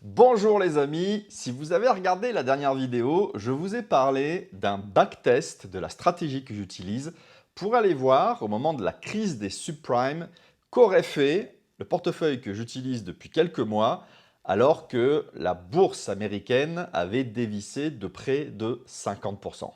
Bonjour les amis, si vous avez regardé la dernière vidéo, je vous ai parlé d'un backtest de la stratégie que j'utilise pour aller voir au moment de la crise des subprimes qu'aurait fait le portefeuille que j'utilise depuis quelques mois alors que la bourse américaine avait dévissé de près de 50%.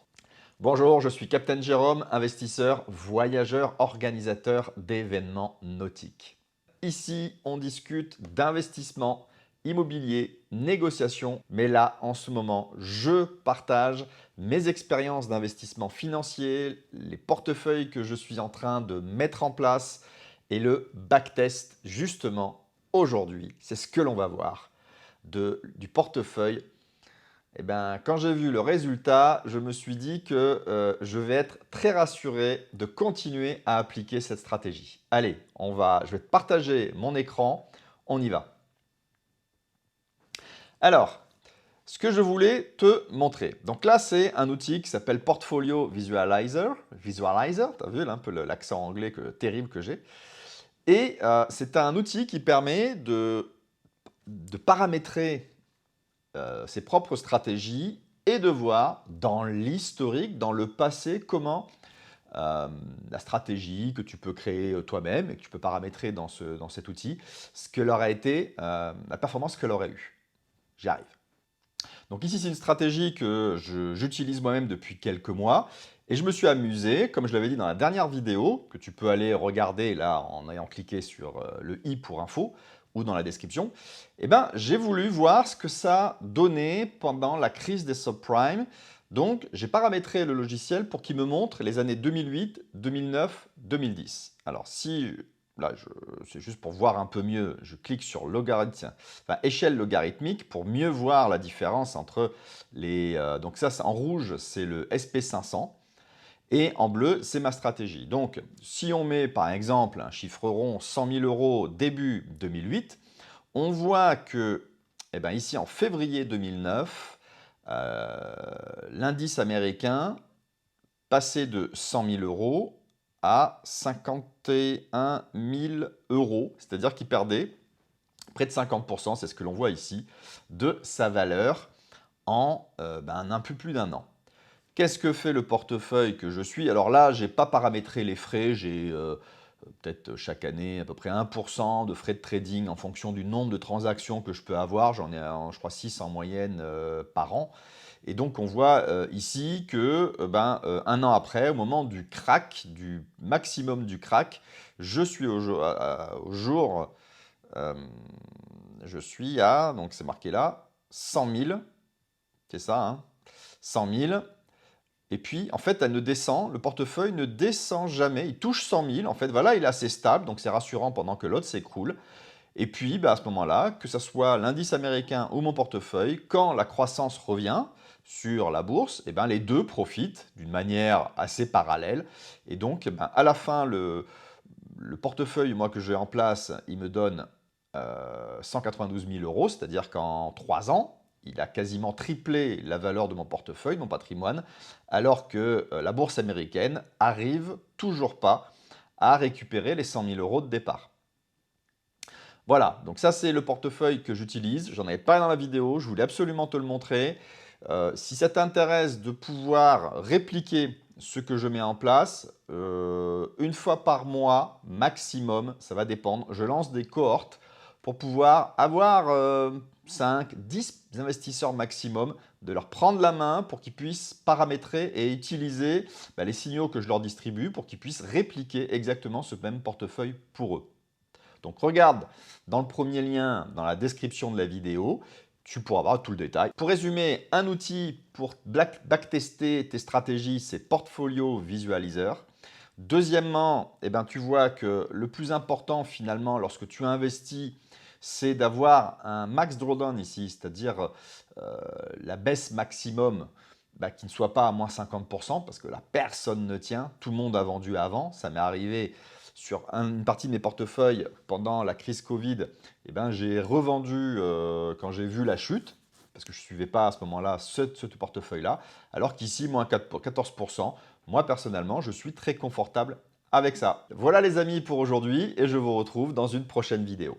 Bonjour, je suis Captain Jérôme, investisseur, voyageur, organisateur d'événements nautiques. Ici, on discute d'investissement immobilier, négociation, mais là, en ce moment, je partage mes expériences d'investissement financier, les portefeuilles que je suis en train de mettre en place et le backtest, justement, aujourd'hui. C'est ce que l'on va voir du portefeuille. Eh ben, quand j'ai vu le résultat, je me suis dit que je vais être très rassuré de continuer à appliquer cette stratégie. Allez, je vais te partager mon écran, on y va. Alors, ce que je voulais te montrer. Donc là, c'est un outil qui s'appelle Portfolio Visualizer. Visualizer, tu as vu là, un peu l'accent anglais terrible que j'ai. Et c'est un outil qui permet de paramétrer ses propres stratégies et de voir dans l'historique, dans le passé, comment la stratégie que tu peux créer toi-même et que tu peux paramétrer dans cet outil, ce que leur a été, la performance qu'elle aurait eue. J'y arrive. Donc ici, c'est une stratégie que j'utilise moi-même depuis quelques mois et je me suis amusé, comme je l'avais dit dans la dernière vidéo, que tu peux aller regarder là en ayant cliqué sur le i pour info ou dans la description, eh ben, j'ai voulu voir ce que ça donnait pendant la crise des subprimes. Donc, j'ai paramétré le logiciel pour qu'il me montre les années 2008, 2009, 2010. Alors, là, c'est juste pour voir un peu mieux, je clique sur logarithme, enfin, échelle logarithmique pour mieux voir la différence entre les... donc ça, en rouge, c'est le SP500. Et en bleu, c'est ma stratégie. Donc, si on met par exemple un chiffre rond 100 000 € début 2008, on voit que eh ben, ici en février 2009, l'indice américain passait de 100 000 € à 51 000 €, c'est-à-dire qu'il perdait près de 50%, c'est ce que l'on voit ici, de sa valeur en un peu plus d'un an. Qu'est-ce que fait le portefeuille que je suis? Alors là, je n'ai pas paramétré les frais, j'ai peut-être chaque année à peu près 1% de frais de trading en fonction du nombre de transactions que je peux avoir. J'en ai, je crois, 6 en moyenne par an. Et donc, on voit ici que un an après, au moment du crack, du maximum du crack, je suis au jour je suis à, donc c'est marqué là, 100 000, c'est ça, hein, 100 000. Et puis, en fait, elle ne descend, le portefeuille ne descend jamais, il touche 100 000, en fait, voilà, il est assez stable, donc c'est rassurant pendant que l'autre s'écroule. Et puis, à ce moment-là, que ce soit l'indice américain ou mon portefeuille, quand la croissance revient sur la bourse, les deux profitent d'une manière assez parallèle. Et donc, à la fin, le portefeuille moi, que j'ai en place, il me donne 192 000 €, c'est-à-dire qu'en 3 ans, il a quasiment triplé la valeur de mon portefeuille, mon patrimoine, alors que la bourse américaine arrive toujours pas à récupérer les 100 000 € de départ. Voilà, donc ça c'est le portefeuille que j'utilise. J'en avais pas dans la vidéo, je voulais absolument te le montrer. Si ça t'intéresse de pouvoir répliquer ce que je mets en place, une fois par mois maximum, ça va dépendre, je lance des cohortes pour pouvoir avoir 5, 10 investisseurs maximum, de leur prendre la main pour qu'ils puissent paramétrer et utiliser les signaux que je leur distribue pour qu'ils puissent répliquer exactement ce même portefeuille pour eux. Donc regarde dans le premier lien, dans la description de la vidéo, tu pourras avoir tout le détail. Pour résumer, un outil pour backtester tes stratégies, c'est Portfolio Visualizer. Deuxièmement, tu vois que le plus important finalement lorsque tu investis, c'est d'avoir un max drawdown ici, c'est-à-dire la baisse maximum qui ne soit pas à moins 50%, parce que là, personne ne tient, tout le monde a vendu avant. Ça m'est arrivé sur une partie de mes portefeuilles pendant la crise Covid, j'ai revendu quand j'ai vu la chute, parce que je ne suivais pas à ce moment-là ce portefeuille-là, alors qu'ici, moins 14%, moi personnellement, je suis très confortable avec ça. Voilà les amis pour aujourd'hui, et je vous retrouve dans une prochaine vidéo.